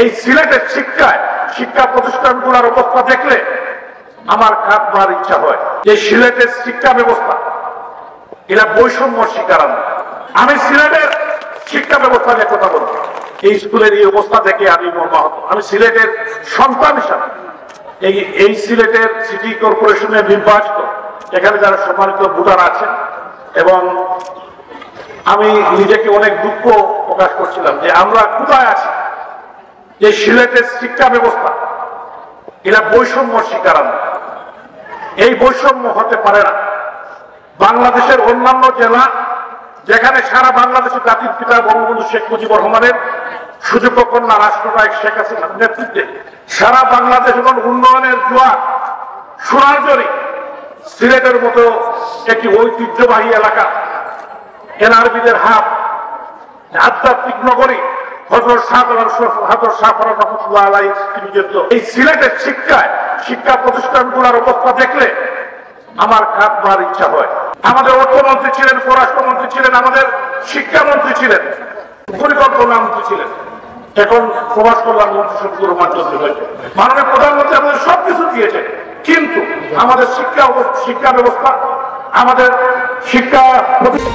এই সিলেটের শিক্ষা প্রতিষ্ঠানগুলোর অবস্থা দেখলে আমার কাঁদবার ইচ্ছা হয়। যে সিলেটের শিক্ষা ব্যবস্থা এরা বৈষম্য শিকার। আমি সিলেটের শিক্ষা ব্যবস্থা নিয়ে কথা বলবো। এই স্কুলের এই অবস্থা থেকে আমি মর্মাহত। আমি সিলেটের সন্তান হিসাবে এই সিলেটের সিটি কর্পোরেশনের নির্বাচিত এখানে যারা সম্মানিত ভোটার আছেন, এবং আমি নিজেকে অনেক দুঃখ প্রকাশ করছিলাম যে আমরা কোথায় আছি। যে সিলেটের শিক্ষা ব্যবস্থা এরা বৈষম্য শিকার। এই বৈষম্য হতে পারে না। বাংলাদেশের অন্যান্য জেলা যেখানে সারা বাংলাদেশের জাতির পিতা বঙ্গবন্ধু শেখ মুজিবুর রহমানের সুযোগ্য কন্যা রাষ্ট্রনায়ক শেখ হাসিনার নেতৃত্বে সারা বাংলাদেশ এবং উন্নয়নের জোয়ার সোনার জরি, সিলেটের মতো একটি ঐতিহ্যবাহী এলাকা, এনআরবিদের হাব, আধ্যাত্মিক নগরী এই সিলেটের শিক্ষা প্রতিষ্ঠানগুলোর অবস্থা দেখলে আমার কাঁদবার ইচ্ছা হয়। আমাদের অর্থমন্ত্রী ছিলেন, পররাষ্ট্রমন্ত্রী ছিলেন, আমাদের শিক্ষামন্ত্রী ছিলেন, পরিকল্পনা মন্ত্রী ছিলেন, এখন প্রবাস কল্যাণ মন্ত্রী শফিকুর রহমান চৌধুরী হয়েছে। মাননীয় প্রধানমন্ত্রী আমাদের সবকিছু দিয়েছে, কিন্তু আমাদের শিক্ষা ব্যবস্থা, আমাদের শিক্ষা প্রতিষ্ঠান